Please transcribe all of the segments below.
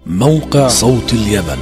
موقع صوت اليمن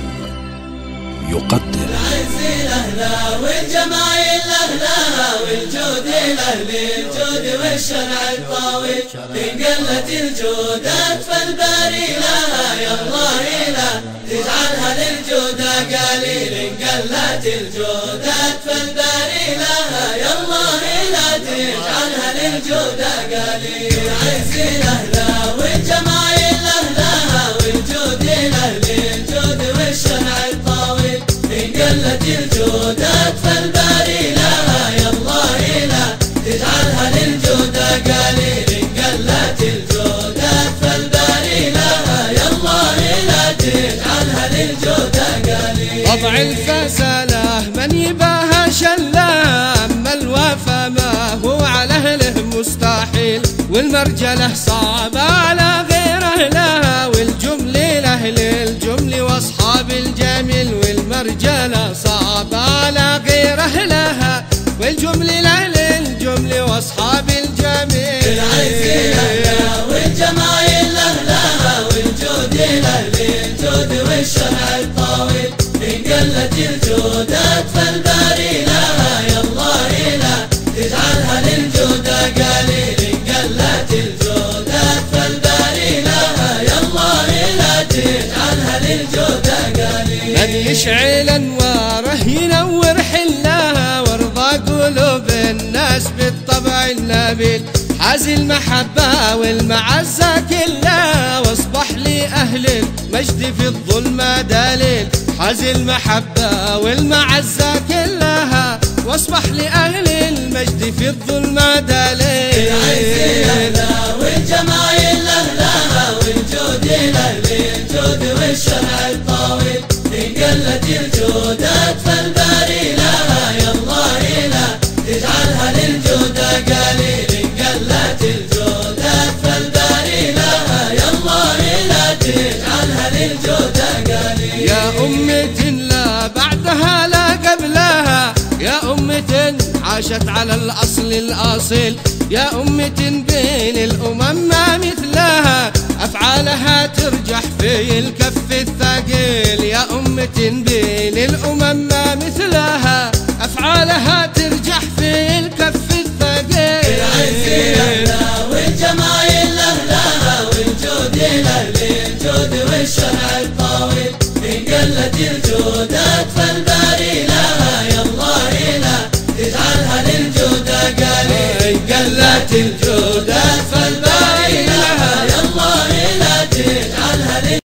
يقدم العز لأهلا والجمايل لأهلا والجود لأهل الجود والشرع الطاوي إن قلت الجودات فالباري لها يا الله لا تجعلها للجود قليل إن قلت الجودات فالباري لها يا الله لا تجعلها للجود قليل. العز لأهلا والجمايل لأهلا والجود لأهل الجود والشرع الطاوي إن قلت الجودات فالباري لها يا الله لا تجعلها للجود قليل إن قلت الجودات فالباري لها يا الله لا تجعلها للجود قليل. طبع الفساله من يباها شله أما الوفا ما هو على أهله مستحيل والمرجله صعب على غير أهلها والجمل لأهل الجمل وأصحاب الجميل والمرجله صعب على غير أهلها والجمل لأهل الجمل وأصحاب الجميل. العز لأهلها والجمايل لأهلها والجود لأهل الجود والشرع الطاوي إن قلت الجودات فالباري لها يا الله لا تجعلها للجود قليل إن قلت الجودات فالباري لها يا الله لا تجعلها للجود قليل. من يشعل انواره ينور حلها وارضى قلوب الناس بالطبع النبيل حاز المحبة والمعزة كلها واصبح لأهل المجد في الظلمة دليل حاز المحبة والمعزة كلها واصبح لأهل المجد في الظلمة دليل. العز لأهلها والجمايل لأهلها والجود لأهل الجود والشرع الطاوي إن قلت الجودات فالباري لها يا الله لا تجعلها للجود قليل إن قلت الجودات فالباري لها يا الله لا تجعلها للجود قليل. يا أمة لا بعدها لا قبلها يا أمة عاشت على الأصل الأصيل يا أمة بين الأمم ما مثلها أفعالها ترجح في الكف الثقيل يا أمة بين الأمم ما مثلها أفعالها ترجح في الكف الثقيل. العز لأهلها والجمايل لأهلها والجود لأهل الجود والشرع الطاوي إن قلت الجودات فالباري لها يا الله لا تجعلها للجود قليل إن قلت الجودات فالباري لها يا الله لا تجعلها للجود.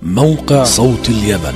موقع صوت اليمن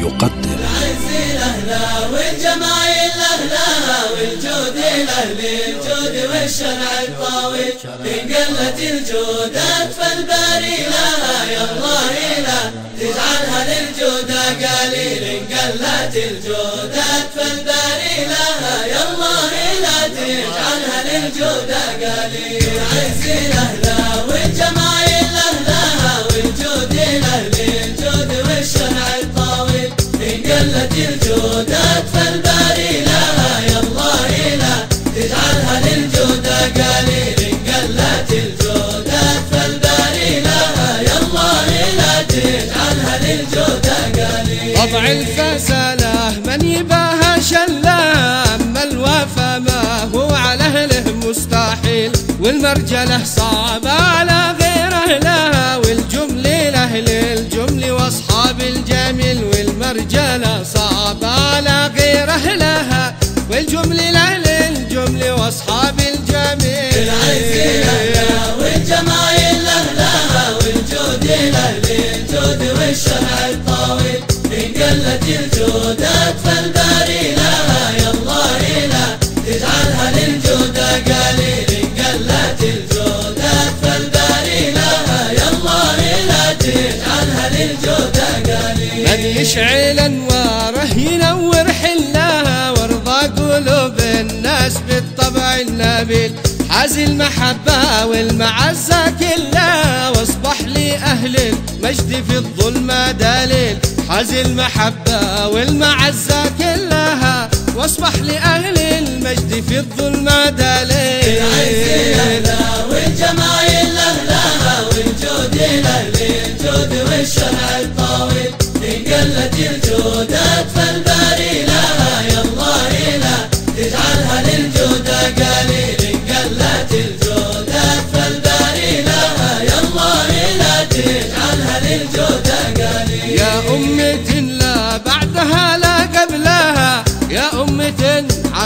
يقدم العز لأهلها والجمايل لأهلها والجود لأهل الجود والشرع الطاوي إن قلت الجودات فالباري لها يا الله لا تجعلها للجود قليل إن قلت الجودات فالباري لها يا الله لا تجعلها للجود قليل. العز لأهلها والجمايل لأهلها والجود لأهل الجود والشرع الطاوي إن قلت الجودات فالباري لها يا الله لا تجعلها للجود قليل إن قلت الجودات فالباري لها يا الله لا تجعلها للجود قليل. طبع الفساله من يباها شله أما الوفا ما هو على أهله مستحيل والمرجله صعب على غير أهلها والجمل لأهل الجمل وأصحاب الجميل والمرجله صعب على غير أهلها والجمل لأهل الجمل وأصحاب الجميل. العز لأهلها والجمايل لأهلها والجود لأهل الجود والشرع الطاوي إن قلت الجودات فالباري لها يا الله لا تجعلها للجود قليل إن قلت الجودات فالباري لها يا الله لا تجعلها للجود قليل. من يشعل انواره ينور حلها وارضى قلوب الناس بالطبع النبيل حاز المحبة والمعزة كلها واصبح لأهل المجد في الظلمة دليل حاز المحبة والمعزة كلها واصبح لأهل المجد في الظلمة دليل. العز لأهلها والجمايل لأهلها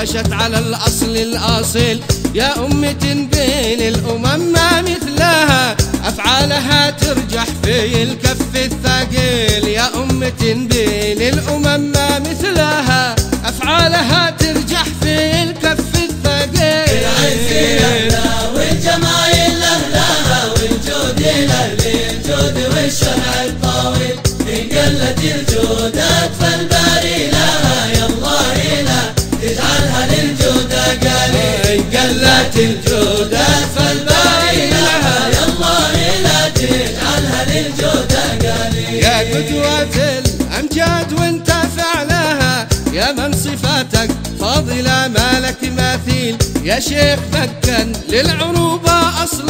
عاشت على الأصل الأصيل، يا أمة بين الأمم ما مثلها، أفعالها ترجح في الكف الثقيل، يا أمة بين الأمم ما مثلها، أفعالها ترجح في الكف الثقيل. العز لها والجمايل لها والجود لأهل الجود والشرع الطويل، إن قلت الجودات فالباري لها يا الله لا تجعلها للجود قليل، إن قلت الجودات فالباري لها يا الله لا تجعلها للجود قليل. يا قدوة الأمجاد وانت فعلها، يا من صفاتك فاضلة ما لك مثيل، يا شيخ مكن للعروبة أصلا.